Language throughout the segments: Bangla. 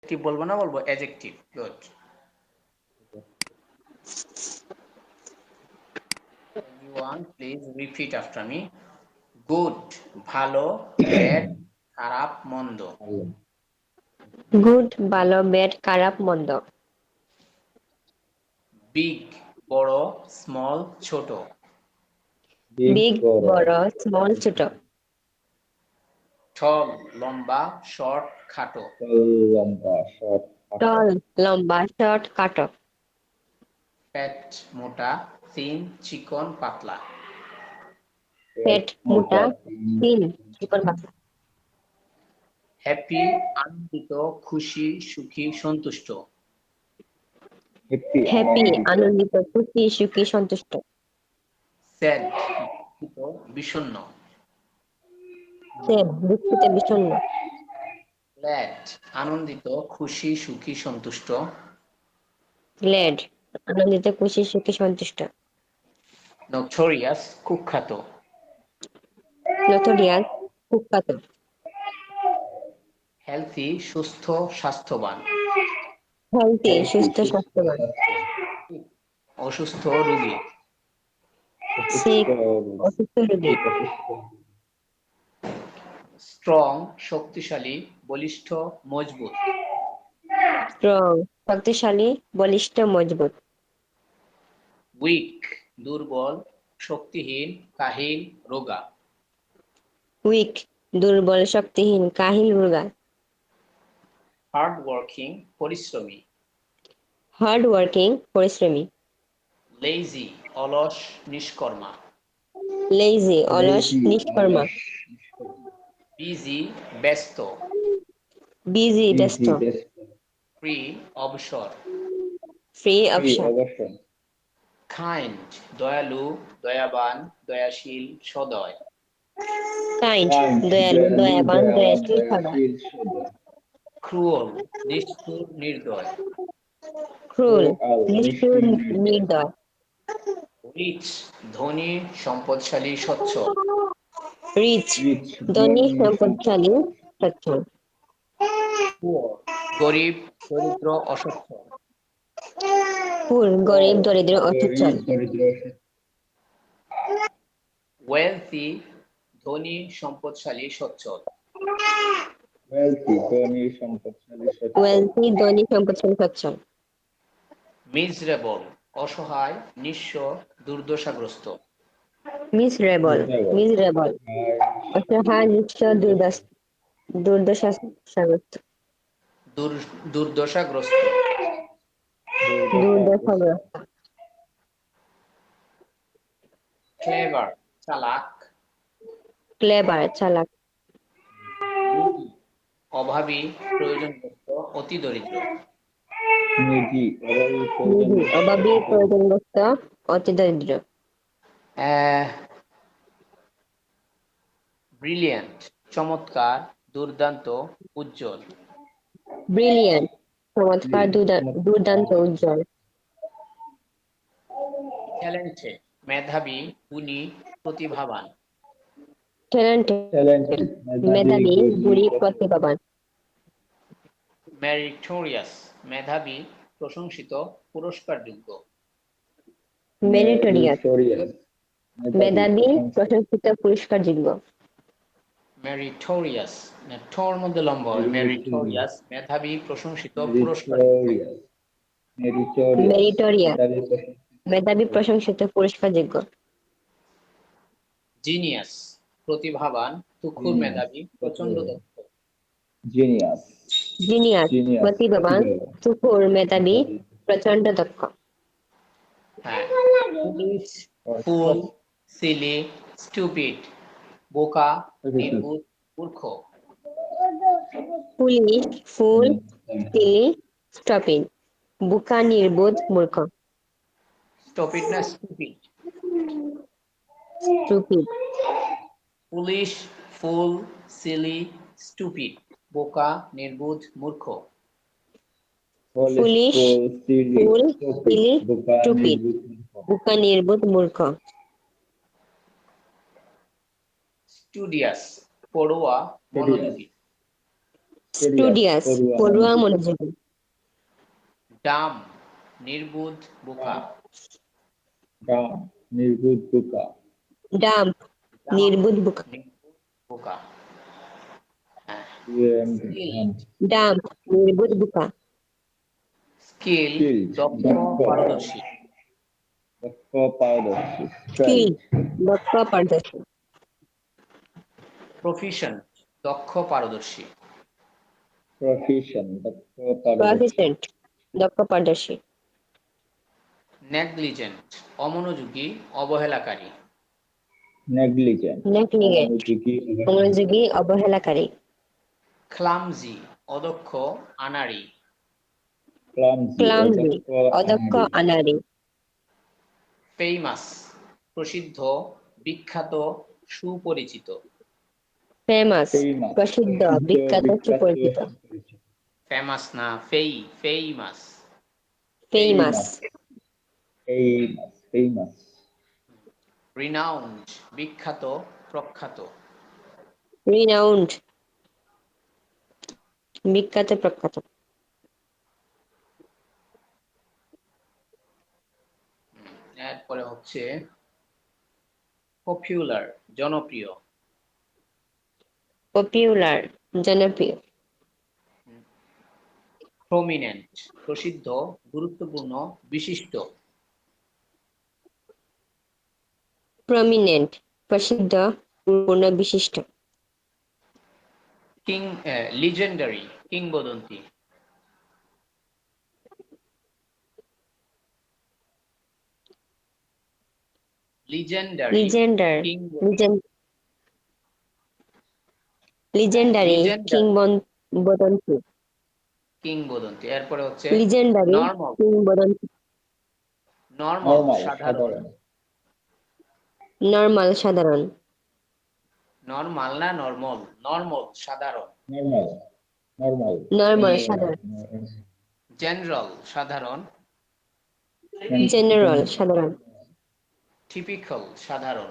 কি বলবো না বলবো adjective good everyone please repeat after me good ভালো ব্যাড খারাপ মন্দ গুড ভালো ব্যাড খারাপ মন্দ বিগ বড় স্মল ছোট বিগ বড় স্মল ছোট টল লম্বা শর্ট খাটো টল লম্বা শর্ট খাটো ফ্যাট মোটা থিন চিকন পাতলা পেট মোটা থিন চিকন পাতলা হ্যাপি আনন্দিত খুশি সুখী সন্তুষ্ট হ্যাপি আনন্দিত খুশি সুখী সন্তুষ্ট স্যাড দুঃখিত বিষণ্ণ স্যাড দুঃখিত বিষণ্ণ গ্ল্যাড আনন্দিত খুশি সুখী সন্তুষ্ট গ্ল্যাড আনন্দিত খুশি সুখী সন্তুষ্ট নটোরিয়াস কুখ্যাত নটোরিয়াস কুখ্যাত হেলথি সুস্থ স্বাস্থ্যবান হেলথি সুস্থ স্বাস্থ্যবান অসুস্থ রোগী সিক অসুস্থ রোগী স্ট্রং শক্তিশালী বলিষ্ঠ মজবুত স্ট্রং শক্তিশালী বলিষ্ঠ মজবুত উইক দুর্বল শক্তিহীন কাহিল রোগা উইক দুর্বল শক্তিহীন কাহিল রোগা হার্ড ওয়ার্কিং পরিশ্রমী হার্ড ওয়ার্কিং পরিশ্রমী লেজি অলস নিষ্কর্মা লেজি অলস নিষ্কর্মা বিজি ব্যস্ত বিজি ব্যস্ত ফ্রি অবসর ফ্রি অপশন কাইন্ড দয়ালু দয়াবান দয়াশীল সদয় কাইন্ড দয়ালু দয়াবান দয়াশীল সদয় ক্রুয়েল নিষ্ঠুর নির্দয় ক্রুল নিষ্ঠুর নির্দয় রিচ ধনী সম্পদশালী সচ্ছল রিচ ধনী সম্পদশালী সচ্ছল পুয়ার গরিব দরিদ্র অসচ্ছল পুর গরিব দরিদ্র অসচ্ছল ওয়েলথি ধনী সম্পদশালী সচ্ছল ওয়েলথি ধনী সম্পদশালী সচ্ছল মিজরেবল অসহায় নিঃস্ব দুর্দশাগ্রস্ত মিজরেবল অসহায় নিঃস্ব দুর্দশাগ্রস্ত দুর্দশাগ্রস্ত দুর্দশাগ্রস্ত ক্লেভার চালাক ক্লেভার চালাক অভাবী প্রয়োজনগ্রস্ত অতি দরিদ্র নিধি অভাবী প্রয়োজনগ্রস্ত অতি দরিদ্র ব্রিলিয়ান্ট চমৎকার দুর্দান্ত উজ্জ্বল ব্রিলিয়ান্ট চমৎকার দুর্দান্ত উজ্জ্বল ট্যালেন্টেড মেধাবী গুণী প্রতিভাবান ট্যালেন্টেড মেধাবী গুণী প্রতিভাবান মেরিটোরিয়াস মেধাবী প্রশংসিত পুরস্কারযোগ্য মেরিটোরিয়াস মেধাবী প্রশংসিত পুরস্কারযোগ্য মেরিটোরিয়াস ঠোর মধ্যে লম্বা হয় মেরিটোরিয়াস মেধাবী প্রশংসিত পুরস্কার মেরিটোরিয়াস মেধাবী প্রশংসিত পুরস্কারযোগ্য জিনিয়াস প্রতিভাবান তুখুর মেধাবী প্রচন্ড দক্ষ জিনিয়াস প্রতিভাবান তুখুর মেধাবী প্রচন্ড দক্ষ হ্যাঁ পুলিশ ফুল সিলি স্টুপিড বোকা নির্বুধ মূর্খ পুলিশ ফুল সিলি স্টপিড বোকা নির্বোধ মূর্খ স্টপিড না স্টুপিড স্টুপিড পুলিশ ফুল সিলি স্টুপিড বোকা নির্বুধ মূর্খ পুলিশ ফুল সিলি স্টুপিড বোকা নির্বোধ মূর্খ স্টুডিয়াস পড়ুয়া মনোযোগী স্টুডিয়াস পড়ুয়া মনোযোগী, ডাম নির্বুধ বোকা, ডাম্প ডাম নির্বুধ বোকা, নির্বুধ বোকা। হ্যাঁ। ডাম্প নির্বুধ বোকা, স্কিল দক্ষ পারদর্শী, স্কিল দক্ষ পারদর্শী, প্রফিশন দক্ষ পারদর্শী, প্রফিসেন্ট দক্ষ পারদর্শী, নেগলিজেন্ট অমনোযোগী অবহেলাকারী, নেগলিগেন্ট অমনোযোগী অবহেলাকারী, ক্লামজি অদক্ষ আনাড়ি, ক্লামজি অদক্ষ আনাড়ি, ফেমাস প্রসিদ্ধ বিখ্যাত সুপরিচিত, ফেমাস প্রসিদ্ধ বিখ্যাত সুপরিচিত, ফেমাস না ফেইমাস, ফেমাস রিনাউন্ড বিখ্যাত প্রখ্যাত, রিনাউন্ড বিখ্যাত প্রখ্যাত, এরপরে হচ্ছে পপুলার জনপ্রিয়, পপুলার জনপ্রিয়, প্রমিনেন্ট প্রসিদ্ধ গুরুত্বপূর্ণ বিশিষ্ট, প্রমিনেন্ট প্রসিদ্ধ পূর্ণ বিশিষ্ট, লিজেন্ডারি কিংবদন্তি, লিজেন্ডারি লিজেন্ডার কিংবদন্তি, লিজেন্ডারি কিংবদন্তি, কিংবদন্তি। এরপরে হচ্ছে লিজেন্ডারি নরমাল কিংবদন্তি, সাধারণ, নরমাল সাধারণ, নরমাল না নরমাল সাধারণ, নরমাল সাধারণ, জেনারেল সাধারণ, জেনারেল সাধারণ, টিপিক্যাল সাধারণ,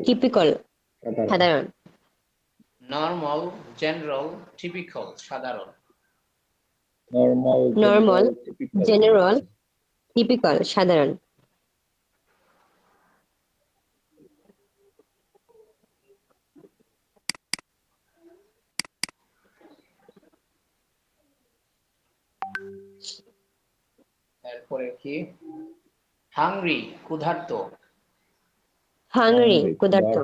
টিপিক্যাল সাধারণ, নরমাল জেনারেল টিপিক্যাল সাধারণ, নরমাল জেনারেল টিপিক্যাল সাধারণ, এরপরে কি হাংরি ক্ষুধার্ত, হাংরি ক্ষুধার্ত,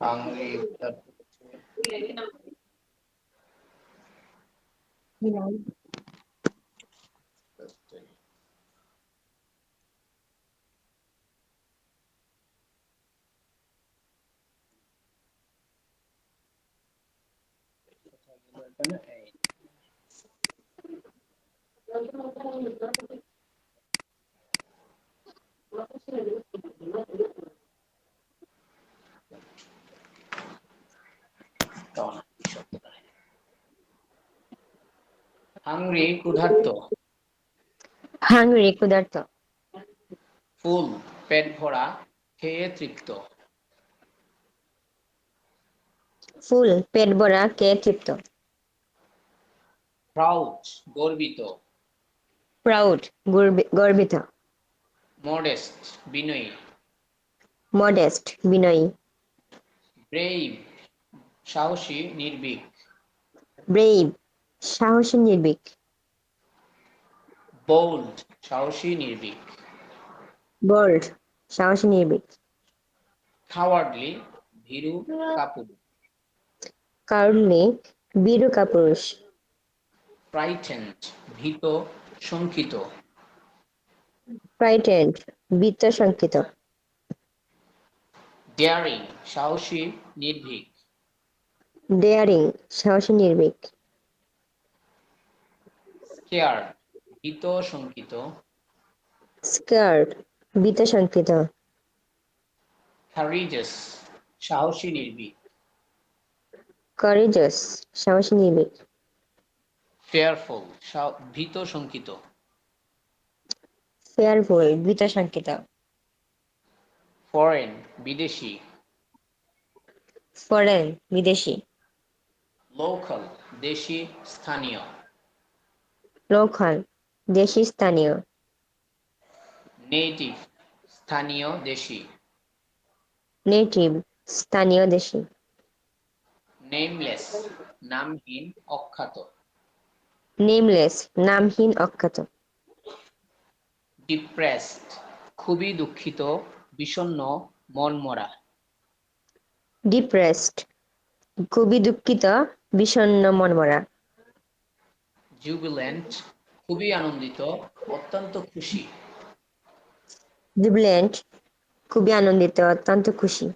হাংরি ক্ষুধার্ত, হাংরি ক্ষুধার্ত, হাংরি ক্ষুধার্ত, ফুল পেট ভরা খেয়ে তৃপ্ত, ফুল পেট ভরা খেয়ে তৃপ্ত, প্রাউড গর্বিত, প্রাউড গর্বিত, মডেস্ট বিনয়ী, মডেস্ট বিনয়ী, ব্রেভ সাহসী নির্ভীক, ব্রেভ সাহসী নির্ভীক, বোল্ড সাহসী নির্ভীক, বোল্ড সাহসী নির্ভীক, কাওয়ার্ডলি ভীরু কাপুরুষ, কাউর্ডলি ভীরু কাপুরুষ, ফ্রাইটেন্ড ভীত শঙ্কিত, ফ্রাইটেন্ড ভীত শঙ্কিত, ডেয়ারিং সাহসী নির্ভীক, ডেয়ারিং সাহসী নির্ভীক, স্কেয়ার্ড ভীত শঙ্কিত, স্কার্ড ভীত শঙ্কিত, কারিজাস সাহসী নির্ভীক, করেজাস সাহসী নির্ভীক, ফেয়ারফুল ভীত শঙ্কিত, ফেয়ারফুল ভীত শঙ্কিত, ফরেন বিদেশি, ফরেন বিদেশি, লোকাল দেশি স্থানীয়, লোকাল দেশি স্থানীয়, নেটিভ স্থানীয় দেশি, নেটিভ স্থানীয় দেশি, নেমলেস নামহীন অখ্যাত, নেমলেস নামহীন অখ্যাত, ডিপ্রেসড খুবই দুঃখিত বিষণ্ণ মনমরা, ডিপ্রেসড খুবই দুঃখিত বিষণ্ণ মনমরা, জুবিলেন্ট খুবই আনন্দিত অত্যন্ত খুশি, জুবিলেন্ট খুবই আনন্দিত অত্যন্ত খুশি,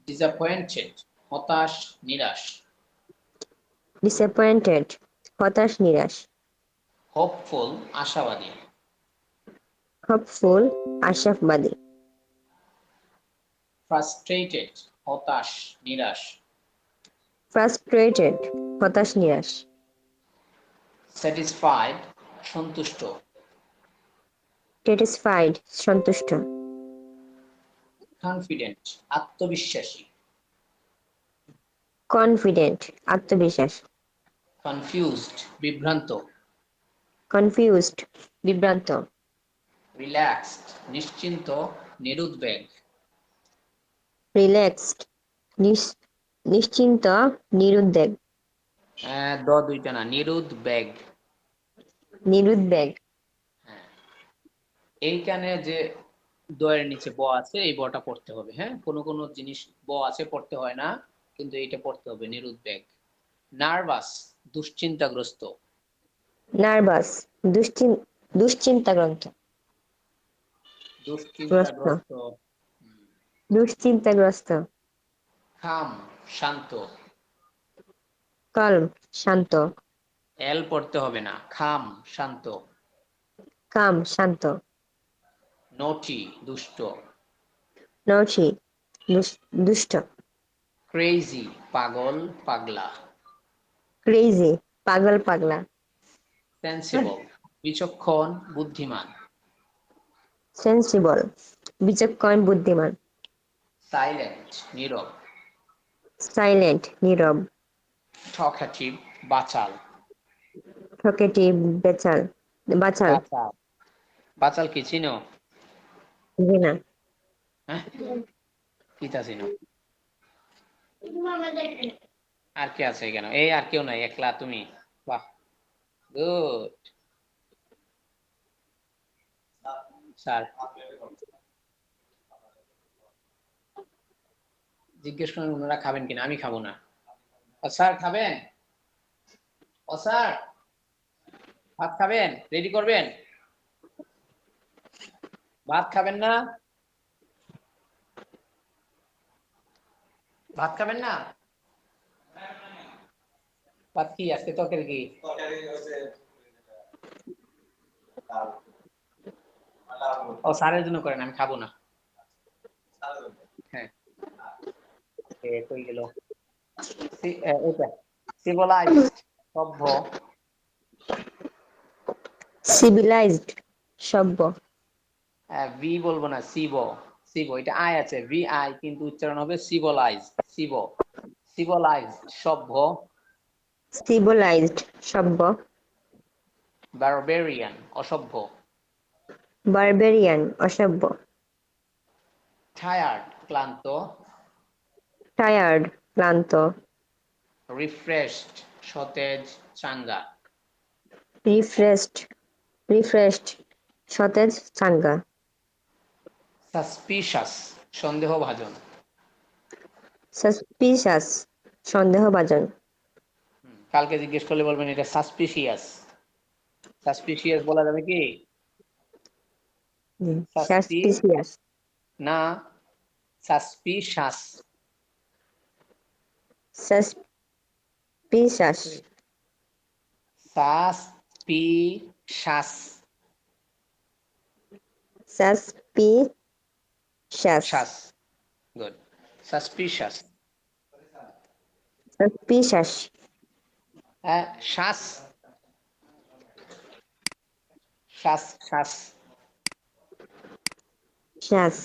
ডিসঅ্যাপয়েন্টেড হতাশ নিরাশ, ডিসঅ্যাপয়েন্টেড হতাশ নিরাশ, হোপফুল আশাবাদী, হোপফুল আশাবাদী, ফ্রাস্ট্রেটেড হতাশ নিরাশ, ফ্রাস্ট্রেটেড হতাশ নিরাশ, স্যাটিসফাইড সন্তুষ্ট, স্যাটিসফাইড সন্তুষ্ট, কনফিডেন্ট আত্মবিশ্বাসী, কনফিডেন্ট আত্মবিশ্বাস, কনফিউজড বিভ্রান্ত, কনফিউজড বিভ্রান্ত, রিল্যাক্সড নিশ্চিন্ত নিরুদ্বেগ, রিল্যাক্সড নিশ্চিন্ত নিরুদ্বেগ, দুইটা না নিরুদ্বেগ। নিরুদ্বেগ, হ্যাঁ, এইখানে যে দয়ের নিচে ব আছে এই বটা পড়তে হবে। হ্যাঁ, কোনো কোনো জিনিস ব আছে পড়তে হয় না, কিন্তু এটা পড়তে হবে নিরুদ্বেগ। নার্ভাস দুশ্চিন্তাগ্রস্ত, নার্ভাস দুশ্চিন্তাগ্রস্ত, দুশ্চিন্তাগ্রস্ত, দুশ্চিন্তাগ্রস্ত, কাম শান্ত, কাল্ম শান্ত, এল পড়তে হবে না, খাম শান্ত, কাম শান্ত, নটি দুষ্ট, নৌচি দুষ্ট, ক্রেজি পাগল পাগলা, ক্রেজি পাগল পাগলা, সেন্সিবল বিচক্ষণ বুদ্ধিমান, সেন্সিবল বিচক্ষণ বুদ্ধিমান, সাইলেন্ট নীরব, সাইলেন্ট নীরব, টকেটিভ বাচাল, টকেটিভ বাচাল, বাচাল বাচাল কি চিনো? জি না, হ্যাঁ, কিতা চিনো? আর কে আছে কেন? এই আর কেউ নাই, একলা তুমি। বাহ, গুড স্যার। জিজ্ঞেস করেন ওনারা খাবেন কিনা, আমি খাবো না। ও স্যার খাবেন? ও স্যার ভাত খাবেন? রেডি করবেন? ভাত খাবেন না? ভাত খাবেন না? ভাত কি আজকে তরকারি কি? ও স্যারের জন্য করেন, আমি খাবো না। হ্যাঁ, কই গেল? এটা সিভিলাইজড সভ্য, সিভিলাইজড সভ্য, ভি বলবো না, সিব সিব, এটা আই আছে ভি আই, কিন্তু উচ্চারণ হবে সিভিলাইজড, সিব সিভিলাইজড সভ্য, সিভিলাইজড সভ্য, বারবেরিয়ান অসভ্য, বারবেরিয়ান অসভ্য, টায়ার্ড ক্লান্ত, টায়ার্ড ক্লান্ত, রিফ্রেশড সতেজ চাঙ্গা, রিফ্রেশড সতেজ চাঙ্গা, সাসপিশাস সন্দেহভাজন, সাসপিশাস সন্দেহভাজন, কালকে জিজ্ঞেস করলে বলবেন এটা সাসপিশিয়াস। সাসপিশিয়াস বলা যাবে কি? সাসপিশিয়াস, না, সাসপিশাস, সাসপিশাস, সাসপিশাস, সাসপিশাস, শাস, গুড, সাসপিশাস, সাসপিশাস, শ্বাস, শ্বাস শ্বাস, শ্বাস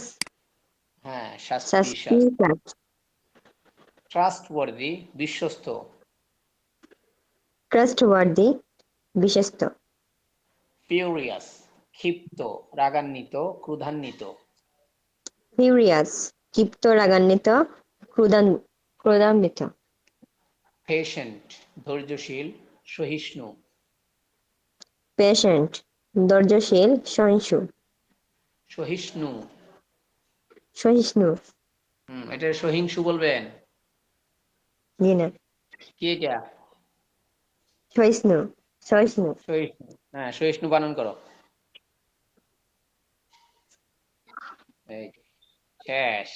হ্যাঁ, শাস্তি সাসপিশিয়াস। শ্বাস ট্রাস্টওয়ার্দি, বিশ্বস্ত। ট্রাস্টওয়ার্দি বিশ্বস্ত ফিউরিয়াস, ক্ষিপ্ত, রাগান্বিত, ক্রোধান্বিত। ফিউরিয়াস ক্ষিপ্ত রাগান্বিত ক্রোধান্বিত পেশেন্ট, ধৈর্যশীল, সহিষ্ণু। পেশেন্ট ধৈর্যশীল সহিষ্ণু সহিষ্ণু। সহিষ্ণু এটা সহিংসু বলবেন? জি না কি এটা? সহিষ্ণু সহিষ্ণু সহিষ্ণু। হ্যাঁ, সহিষ্ণু বানান করো। এই যে, শেষ।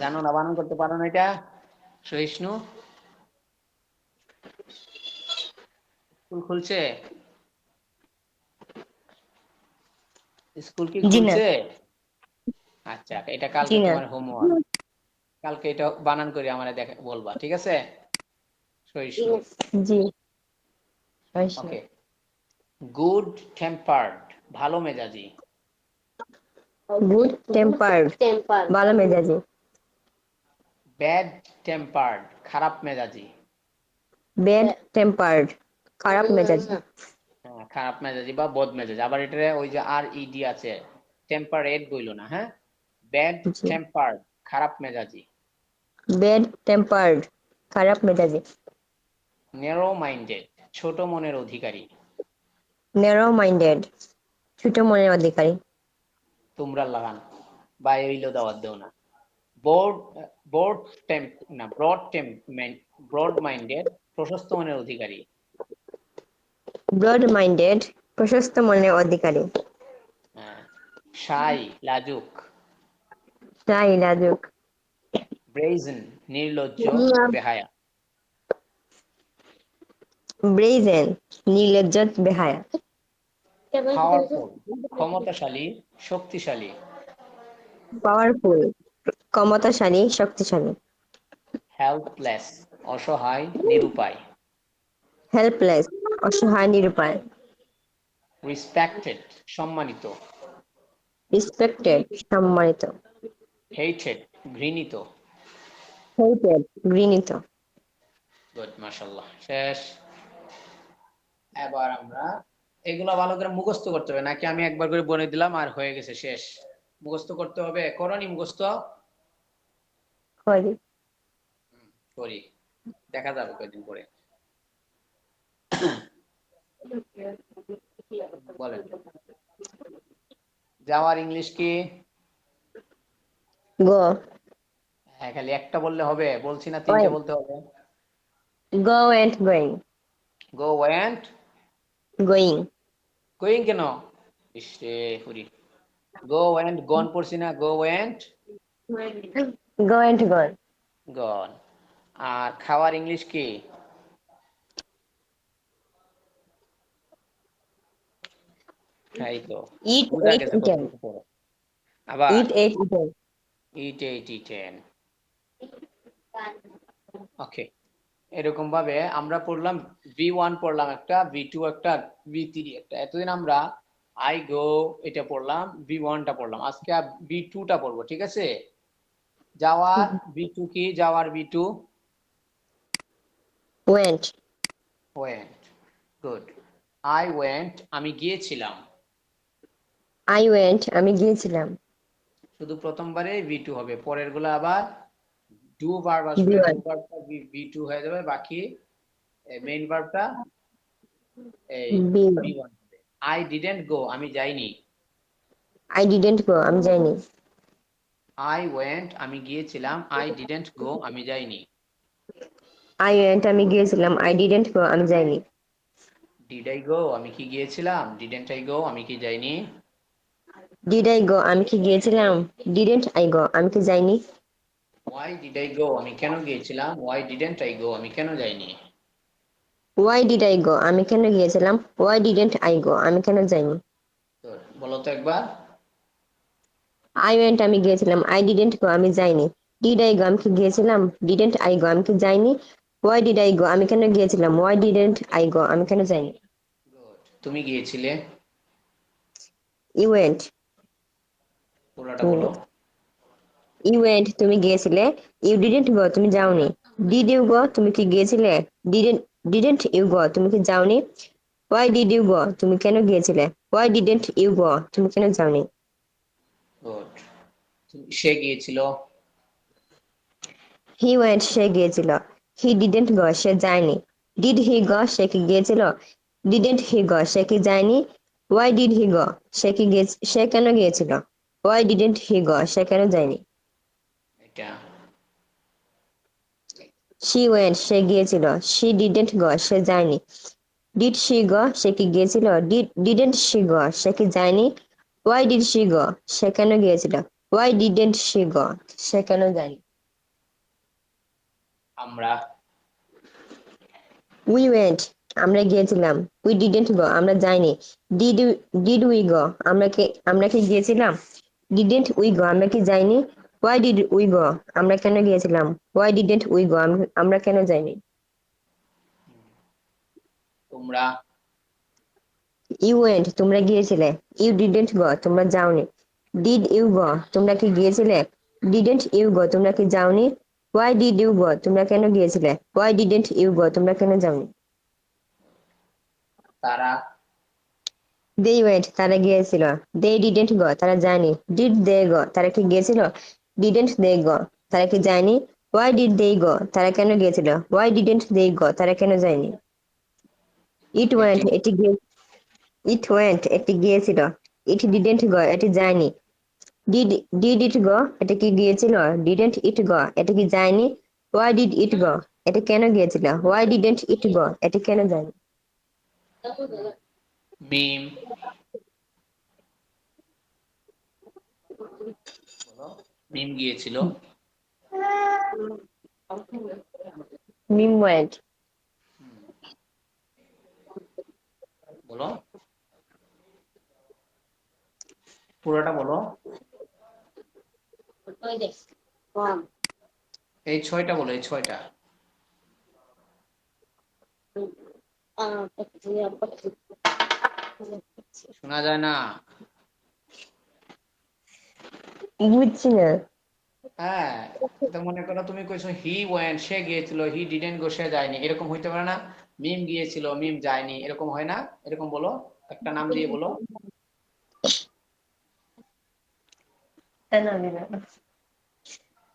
জানো না, বানান করতে পারো না এটা? সহিষ্ণু। স্কুল খুলছে? স্কুল কি জি না খুলছে? আচ্ছা, এটা জি কালকে না তোমার হোমওয়ার্ক। কালকে এটা বানান করে আমারে বলবা, ঠিক আছে? সহিষ্ণু। জি সহিষ্ণু ওকে। গুড টেম্পার্ড, ভালো মেজাজি। গুড টেম্পার্ড ভালো মেজাজি ব্যাড টেম্পার্ড, খারাপ মেজাজি। ব্যাড টেম্পার্ড খারাপ মেজাজি হ্যাঁ, খারাপ মেজাজি বা বদ মেজাজি। আবার এটা ওই যে আর ইডি আছে, টেম্পারেট বইলো না, হ্যাঁ? ব্যাড জি টেম্পার্ড, খারাপ মেজাজি। ব্যাড টেম্পার্ড খারাপ মেজাজি ন্যারো মাইন্ডেড, ছোট মনের অধিকারী। ন্যারো মাইন্ডেড ছোট মনের অধিকারী তোমরা লাগান বা এইলো দাওয়াত দেও না। বোর্ড বোর্ড টেম্প না ব্রড টেম্প ব্রড মাইন্ডেড, প্রশস্ত মনের অধিকারী। ব্রড মাইন্ডেড প্রশস্ত মনের অধিকারী হ্যাঁ। শাই, লাজুক। তাই লাজুক ব্রেইজেন, নির্লজ্জ, বেহায়া। ব্রেজেন নির্লজ্জ বেহায়া পাওয়ারফুল, ক্ষমতাশালী, শক্তিশালী। পাওয়ারফুল ক্ষমতাশালী শক্তিশালী হেল্পলেস, অসহায়, নিরুপায়। হেল্পলেস অসহায় নিরুপায় রেসপেক্টেড, সম্মানিত। রেসপেক্টেড সম্মানিত হেটেড, ঘৃণিত। হেটেড ঘৃণিত গুড, মাশাআল্লাহ, শেষ। এবার আমরা এগুলা ভালো করে মুখস্থ করতে হবে, নাকি আমি একবার করে বলে দিলাম আর হয়ে গেছে, শেষ? মুখস্থ করতে হবে, করনি মুখস্থ? করি করি, দেখা যাবে কয়দিন পরে। বলেন, যাওয়ার ইংলিশ কি? গো হ্যাঁ, খালি একটা বললে হবে? বলছি না তিনটা বলতে হবে। Go and going go went. Going going কেন? ইসরে ফুরি, গো ওয়েন্ট গন পড়ছি না, গো ওয়েন্ট গো এন্ড গন গন। আর খাওয়ার ইংলিশ কি? এই তো ইট বুঝা এইট গেছে ইটেন কতটুকু পড়ো। আবার ইট এইট ইটেন ইট এইট ইটেন। ওকে, এরকম ভাবে আমরা পড়লাম। V1 পড়লাম একটা, V2 একটা, V3 একটা। এতদিন আমরা আই গো এটা পড়লাম, V1 টা পড়লাম। আজকে V2 টা পড়বো, ঠিক আছে? যাওয়ার V2 কি? যাওয়ার V2 went went. Good. I went, আমি গিয়েছিলাম। আই ওয়েন্ট আমি গিয়েছিলাম শুধু প্রথমবারে V2 হবে, পরের গুলো আবার ডু ভার্ব আসবে, ডু বিওয়ান ভার্বটা V2 হয়ে যাবে, বাকি মেইন ভার্বটা এই বিওয়ান V1 হবে। আই ডিডন্ট গো, আমি যাইনি। আই ডিডন্ট গো আমি যাইনি আই ওয়েন্ট, আমি গিয়েছিলাম। আই ডিডন্ট গো, আমি যাইনি। আই ওয়েন্ট আমি গিয়েছিলাম আই ডিডন্ট গো আমি যাইনি ডিড আই গো, আমি কি গিয়েছিলাম? ডিডন্ট আই গো, আমি কি যাইনি? ডিড আই গো আমি কি গিয়েছিলাম ডিডন্ট আই গো আমি কি যাইনি ওয়াই ডিড আই গো, আমি কেন গিয়েছিলাম? ওয়াই ডিডন্ট আই গো, আমি কেন যাইনি? ওয়াই ডিড আই গো আমি কেন গিয়েছিলাম ওয়াই ডিডন্ট আই গো আমি কেন যাইনি তো বলো তো একবার। আই ওয়েন্ট আমি গিয়েছিলাম আই ডিডন্ট গো আমি যাইনি ডিড আই গো আমি কি গিয়েছিলাম ডিডন্ট আই গো আমি কি যাইনি ওয়াই ডিড আই গো আমি কেন গিয়েছিলাম ওয়াই ডিডন্ট আই গো আমি কেন যাইনি গুড। তুমি গিয়েছিলে, You went. পুরোটা তুমি বলো। You went, তুমি গিয়েছিলে। You didn't go, তুমি যাওনি। Did you go, তুমি কি গিয়েছিলে? Didn't you go, তুমি কি যাওনি? Why did you go, তুমি কেন গিয়েছিলে? Why didn't you go, তুমি কেন যাওনি? গুড। সে গিয়েছিল। He went, সে গিয়েছিল। He didn't go, সে যায়নি। Did he go, সে কি গিয়েছিল? Didn't he go, সে কি যায়নি? Why did he go, সে কেন গিয়েছিল? Why didn't he go, সে কেন যায়নি? এটা She went, সে গিয়েছিল। She didn't go, সে যায়নি। Did she go, সে কি গিয়েছিল? Didn't she go, সে কি যায়নি? Why did she go, সে কেন গিয়েছিল? Why didn't she go, সে কেন যায়নি? আমরা। We went, আমরা গিয়েছিলাম। We didn't go, আমরা যাইনি। Did we go, আমরা কি গিয়েছিলাম? Didn't we go, আমরা কি যাইনি? Why did we go, আমরা কেন গিয়েছিলাম? Why didn't we go, আমরা কেন যাইনি? তোমরা। You went, তোমরা গিয়েছিলে। You didn't go, তোমরা যাওনি। Did you go, তোমরা কি গিয়েছিলে? Didn't you go, তোমরা কি যাওনি? Why did you go, তোমরা কেন গিয়েছিলে? Why didn't you go, তোমরা কেন যাওনি? তারা। They went, তারা গিয়েছিল। They didn't go, তারা যায়নি। Did they go, তারা কি গিয়েছিল? Didn't they go, তারা কি যায়নি? Why did they go, তারা কেন গিয়েছিল? Why didn't they go, তারা কেন যায়নি? It went, এটি It went, এটি গিয়েছিল। It didn't go, এটি যায়নি। Did it go, এটা কি গিয়েছিল? Didn't it go, এটা কি যায়নি? Why did it go, এটা কেন গিয়েছিল? Why didn't it go, এটা কেন যায়নি? মিম। বলো। মিম গিয়েছিল। Mim went. বলো, পুরোটা বলো। এই ছয়টা বলো, এই ছয়টা। শোনা যায় না। বুঝছি না। হ্যাঁ, তো মনে করো তুমি কইছো হি ওয়েন্ট, সে গিয়েছিল। হি ডিডেন্ট গো, সে যায়নি। এরকম হইতে পারে না? মিম গিয়েছিল, মিম যায়নি, এরকম হয় না? এরকম বলো, একটা নাম দিয়ে বলো।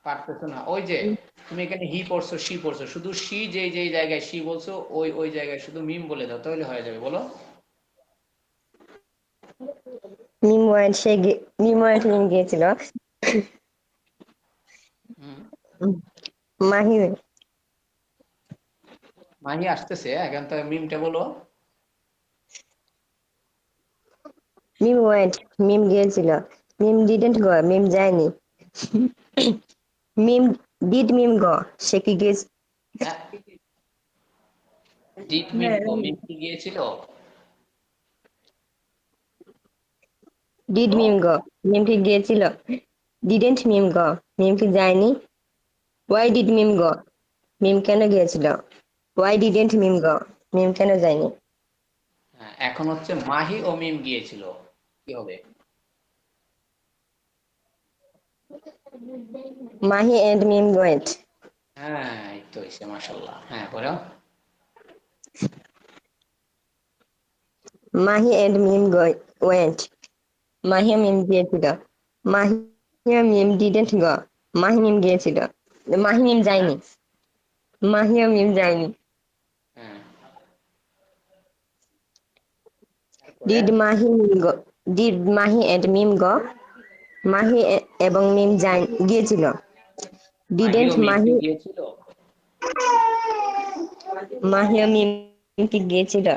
পারতেছো না? ওই যে তুমি এখানে হি পড়ছো, শি পড়ছো, শুধু শি যেই যেই জায়গায় শি বলছো, ওই ওই জায়গায় শুধু মিম বলে দাও, তাহলে হয়ে যাবে। বলো। Mim went, মিম গিয়েছিল। হুম। মাহি মাহি আসতেছে, এখন তো মিমটা বলো। মিম ওয়েন্ট, মিম গিয়েছিল। মিম ডিডেন্ট গো, মিম যায়নি। মিম মিম গো, সে কি গিয়েছে? হ্যাঁ, ডিড মিম গো, মিম কি গিয়েছিল? ডিড বলো। মিম গো, মিম কি গিয়েছিল? ডিডেন্ট মিম গো, মিম কি যায়নি? ওয়াই ডিড মিম গো, মিম কেন গিয়েছিল? ওয়াই ডিডেন্ট মিম গো, মিম কেন যায়নি? হ্যাঁ, এখন হচ্ছে মাহি ও মিম গিয়েছিল, কি হবে? Mahi and Mim went. হ্যাঁ, এই তো হইছে, মাশাআল্লাহ। হ্যাঁ, বলো। মাহি এন্ড মিম ওয়েন্ট, মাহি ও মিম গিয়েছিল। মাহি ও মিম ডিডেন্ট গো, মাহি মিম গিয়েছিল। মাহি মিম হ্যাঁ। যায়নি। মাহি ও মিম যায়নি। হ্যাঁ, তারপরে did Mahi Mim go, did Mahi and Mim go, Mahi এবং মিম গিয়েছিল। মাহি ও ডিডেন্ট মিম কি মাহি, গিয়েছিল? মাহি ও মিম কি গিয়েছিল?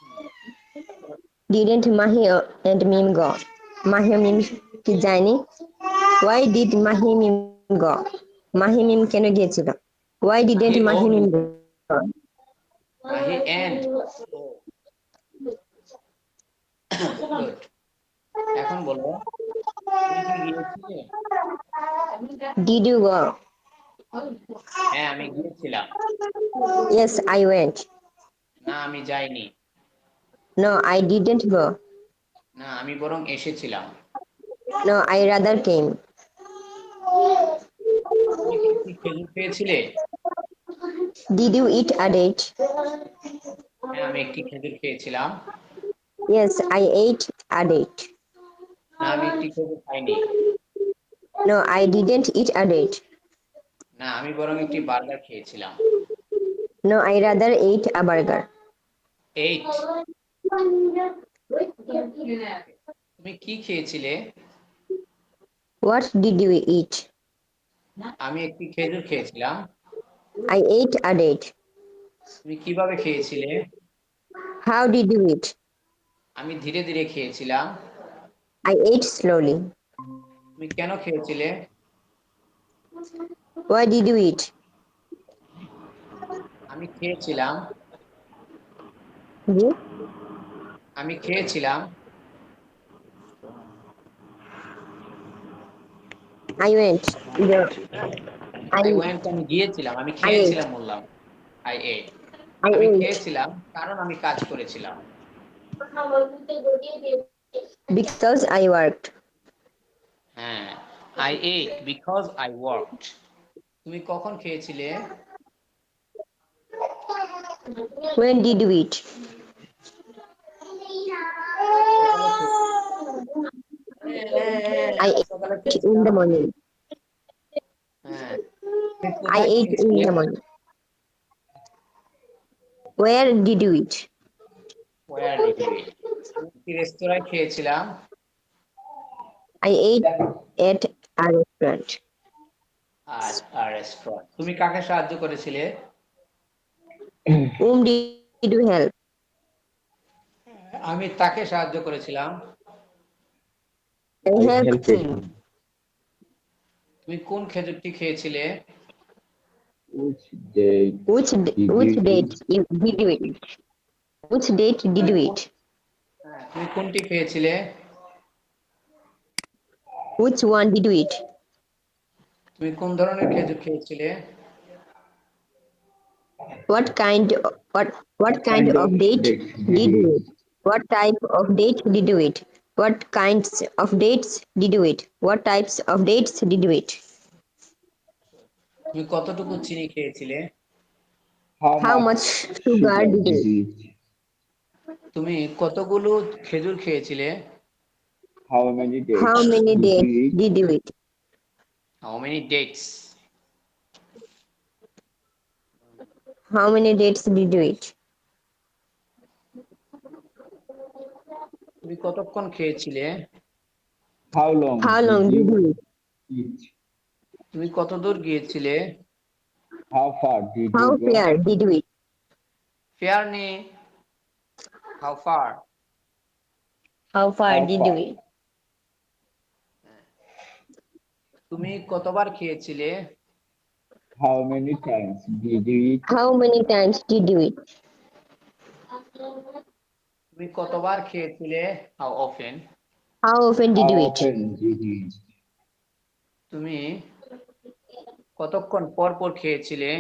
Hmm, didn't Mahi and Mim go, Mahi ও মিম কি যায়নি? Why did Mahi Mim go, Mahi Mim কেন গিয়েছিল? ওয়াই ডিডেন্ট মাহি ও মাহি মিম মিম গো? গিয়েছিল। মাহি এন্ড ও। গুড। এখন বলো, তুমি কি গিয়েছিলে? Did you go? হ্যাঁ, আমি গিয়েছিলাম। Yes I went. না, আমি যাইনি। No, I didn't go. না, আমি বরং এসেছিলাম। No, I rather came. তুমি কি একটি খেজুর খেয়েছিলে? Did you eat a date? হ্যাঁ, আমি একটি খেজুর খেয়েছিলাম। Yes, I ate a date. না, আমি একটি খেজুর খাইনি। No, I didn't eat a date. না, আমি বরং একটি বার্গার খেয়েছিলাম। No, I rather ate a burger. 8, তুমি কি খেয়েছিলে? What did you eat? আমি একটি খেজুর খেয়েছিলাম। I ate a date. তুমি কিভাবে খেয়েছিলে? How did you eat? আমি ধীরে ধীরে খেয়েছিলাম। I ate slowly. তুমি কেন খেয়েছিলে? Why did you eat? আমি খেয়েছিলাম। You? আমি খেয়েছিলাম। I went. The, I, I went আমি গিয়েছিলাম। আমি I ate. খেয়েছিলাম বললাম। I ate. I আমি ate. খেয়েছিলাম কারণ আমি কাজ করেছিলাম। Because I worked. হ্যাঁ, I ate because I worked. তুমি কখন খেয়েছিলে? When did you eat? সকালে খেয়েছিলাম। I আমি সকালে ate in খেয়েছিলাম। the morning. হ্যাঁ, তুমি I কোথায় ate in খেয়েছিলে? the morning. Where did you eat? Where did you eat? আমি একটি রেস্তোরাঁয় খেয়েছিলাম। I ate at a restaurant. আর রেস্টুরেন্ট। তুমি কাকে সাহায্য করেছিলে? Whom did you help? আমি তাকে সাহায্য করেছিলাম। I I helped helped him. him. তুমি কোন খেজুরটি খেয়েছিলে? Which day Which did date did you eat? Which date did you eat? হ্যাঁ, তুমি কোনটি খেয়েছিলে? Which one did you eat? তুমি কোন ধরনের খেজুর খেয়েছিলে? What kind what kind of date did you eat? What type of date did you eat? What kinds of dates did you eat? What types of dates did you eat? তুমি কতটুকু চিনি খেয়েছিলে? How much sugar did you did eat? you eat? তুমি কতগুলো খেজুর খেয়েছিলে? How many days How many did dates you eat? did you eat? How many dates? How many dates did you eat? তুমি কতক্ষণ খেয়েছিলে? How long How long did did you you eat? eat? তুমি কতদূর গিয়েছিলে? How far did How you go? fair did you eat? Fair নেই। How far? How far How did you far? eat? তুমি কতবার খেয়েছিলে? How many times did you eat? How many times did you eat? তুমি কতবার খেয়েছিলে? How often? How often did How you eat? often did you eat? তুমি কতক্ষণ পর পর খেয়েছিলে?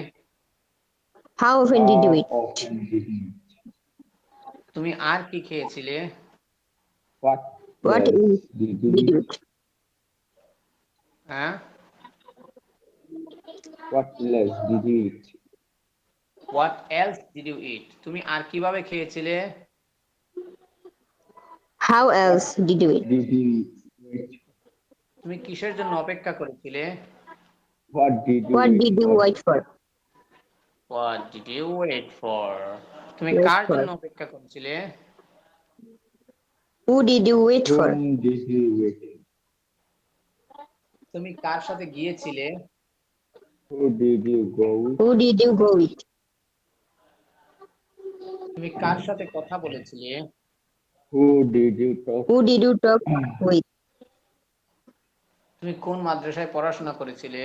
How often did you How eat? often did you eat? তুমি আর কি খেয়েছিলে? What What else else did you did you eat? eat? হ্যাঁ, What else did you eat? What else did you eat? তুমি আর কিভাবে খেয়েছিলে? How else did you eat? Did you eat? তুমি কিসের জন্য অপেক্ষা করেছিলে? What did you What wait did you for? wait for? What did you wait for? তুমি Wait কার for. জন্য অপেক্ষা করেছিলে? Who did you wait for? Whom did you wait? তুমি কার সাথে গিয়েছিলে? Who did you go with? Who did you go with? তুমি কার সাথে কথা বলেছিলে? Who did you talk? Who did you talk with? তুমি কোন মাদ্রাসায় পড়াশোনা করেছিলে?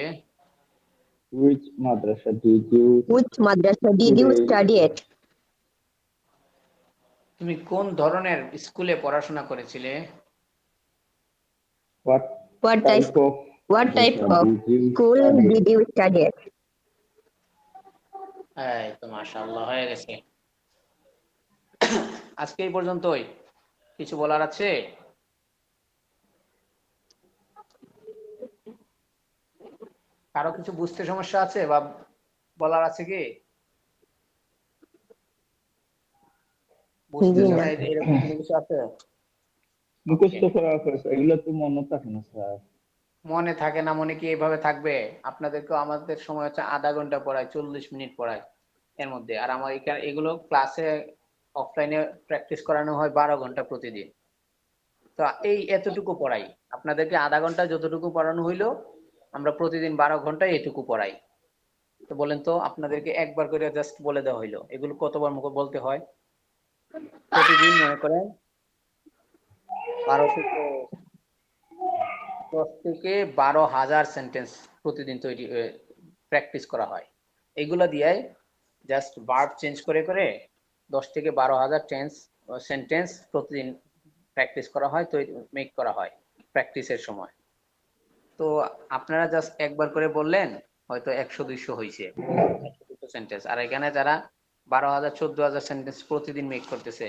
Which madrasa did you Which madrasa did you Today. study at? তুমি কোন ধরনের স্কুলে পড়াশোনা করেছিলে? What What type of What type madrasa of did you school study? did you study at? এই তো মাশাআল্লাহ হয়ে গেছে। আজকে এই পর্যন্তই। কিছু বলার আছে? কারো কিছু বুঝতে সমস্যা আছে বা বলার আছে কি? জি বুঝতেছে না। না এরকম কোনো কিছু আছে? মুখস্থ করার পর এগুলো তো মনে থাকে না স্যার। মনে থাকে না, মনে কি এইভাবে থাকবে? আপনাদেরকেও আমাদের সময় হচ্ছে আধা ঘন্টা পড়ায়, 40 মিনিট পড়ায় এর মধ্যে। আর আমার এখানে এগুলো ক্লাসে অফলাইনে প্র্যাকটিস করানো হয় 12 ঘন্টা প্রতিদিন। তো এই এতটুকু পড়াই আপনাদেরকে, আধা ঘন্টা যতটুকু পড়ানো হইলো আমরা প্রতিদিন 12 ঘন্টায় এটুকু পড়াই। তো বলেন তো, আপনাদেরকে একবার করে জাস্ট বলে দেওয়া হইলো, এগুলো কতবার মুখে বলতে হয়? প্রতিদিন মনে করেন 12 থেকে 10 থেকে 12 হাজার সেন্টেন্স প্রতিদিন তৈরি প্র্যাকটিস করা হয়। এগুলো দিয়ে জাস্ট ভার্ব চেঞ্জ করে করে 10 থেকে 12 হাজার সেন্টেন্স প্রতিদিন প্র্যাকটিস করা হয়, তৈরি মেক করা হয় প্র্যাকটিসের সময়। তো আপনারা জাস্ট একবার করে বললেন, হয়তো 100-200 হয়েছে, 100-200 সেন্টেন্স। আর এখানে যারা 12,000-14,000 সেন্টেন্স প্রতিদিন মেক করতেছে,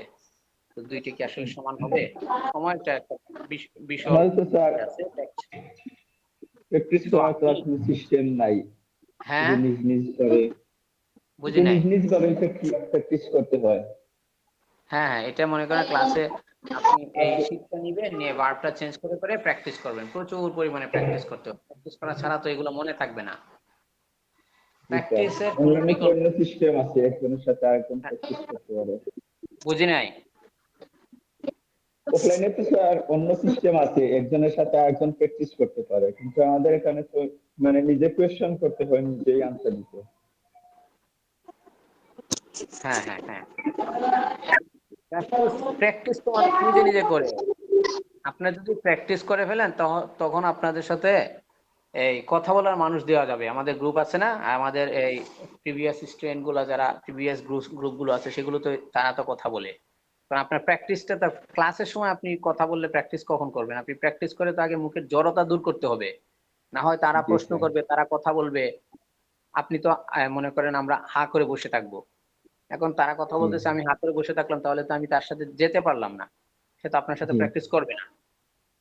তো দুইটা কি আসলে সমান হবে? সময়টা একটা বিষয় আমাদের তো স্যার আছে। প্র্যাকটিস তো করার তো আপনি, আর কোনো সিস্টেম নাই, হ্যাঁ, যে নিজ নিজ করে, বুঝি যে নাই। নিজ নিজ ভাবে প্র্যাকটিস করতে হয়। হ্যাঁ হ্যাঁ, এটা মনে করেন ক্লাসে আপনি এই শীটটা নিবেন, নিয়ে ভার্বটা চেঞ্জ করে করে প্র্যাকটিস করবেন, প্রচুর পরিমাণে প্র্যাকটিস করতে হবে। প্র্যাকটিস করা ছাড়া তো এগুলো মনে থাকবে না। জি স্যার, প্র্যাকটিসের কোনো অনলাইনে কি বিকল্প অন্য সিস্টেম আছে একজনের সাথে আরেকজন হ্যাঁ, প্র্যাকটিস করতে পারে? বুঝি নাই। অফলাইনে তো স্যার অন্য সিস্টেম আছে, একজনের সাথে আরেকজন প্র্যাকটিস করতে পারে, কিন্তু আমাদের এখানে তো মানে নিজে কোয়েশ্চেন করতে হয়, নিজেই আনসার দিতে। হ্যাঁ হ্যাঁ হ্যাঁ, প্র্যাকটিস প্র্যাকটিস তো মানুষ নিজে নিজে করে। আপনার যদি প্র্যাকটিস করে ফেলেন তখন আপনাদের সাথে এই কথা বলার মানুষ দেওয়া যাবে। আমাদের গ্রুপ আছে না, আমাদের এই প্রিভিয়াস স্টুডেন্ট গুলো, যারা প্রিভিয়াস গ্রুপগুলো আছে, সেগুলো তো তারা তো কথা বলে। কারণ আপনার প্র্যাকটিসটা তো ক্লাসের সময় আপনি কথা বললে প্র্যাকটিস কখন করবেন? আপনি প্র্যাকটিস করে তো আগে মুখের জড়তা দূর করতে হবে। না হয় তারা জি প্রশ্ন স্যার। করবে, তারা কথা বলবে, আপনি তো মনে করেন আমরা হা করে বসে থাকবো। এখন তারা কথা জি বলতেছে, আমি হা করে বসে থাকলাম, তাহলে তো আমি তার সাথে যেতে পারলাম না, সে তো আপনার সাথে জি প্র্যাকটিস করবে না।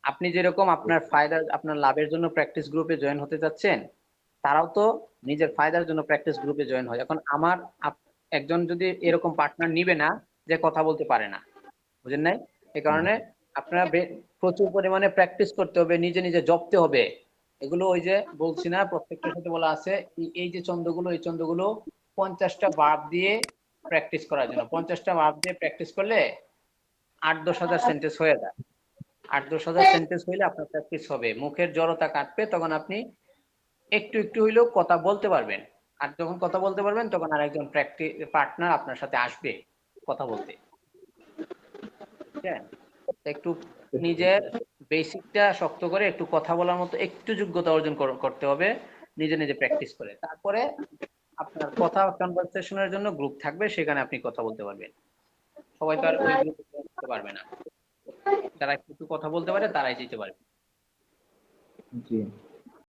আপনি যেরকম আপনার ফায়দা, আপনার লাভের জন্য প্র্যাকটিস গ্রুপে জয়েন হতে যাচ্ছেন, তারাও তো নিজের ফায়দার জন্য প্র্যাকটিস গ্রুপে জয়েন হয়। এখন একজন যদি এরকম পার্টনার নিবে না যে কথা বলতে পারে না, বুঝেন নাই? এই কারণে আপনারা প্রচুর পরিমাণে প্র্যাকটিস করতে হবে, নিজে নিজে জপতে হবে। এগুলো ওই যে বলছি না, প্রত্যেকটার সাথে বলা আছে, এই যে ছন্দগুলো, এই ছন্দগুলো 50টা ভার্ব দিয়ে প্র্যাকটিস করার জন্য। 50টা ভার্ব দিয়ে প্র্যাকটিস করলে 8-10 হাজার সেন্টেন্স হয়ে যায়। 8-10 হাজার সেন্টেন্স হইলে আপনার প্র্যাকটিস হবে, মুখের জড়তা কাটবে, তখন আপনি একটু একটু হইলেও কথা বলতে পারবেন। আর যখন কথা বলতে পারবেন, তখন আরেকজন পার্টনার আপনার সাথে আসবে কথা বলতে। ঠিক আছে? একটু নিজের বেসিকটা শক্ত করে একটু কথা বলার মতো একটু যোগ্যতা অর্জন করতে হবে, নিজে নিজে প্র্যাকটিস করে। তারপরে আপনার কথা কনভারসেশনের জন্য গ্রুপ থাকবে, সেখানে আপনি কথা বলতে পারবেন। সবাই তো আর ওই গ্রুপে করতে পারবে না, যারা একটু কথা বলতে পারে তারাই যেতে পারবে। জি।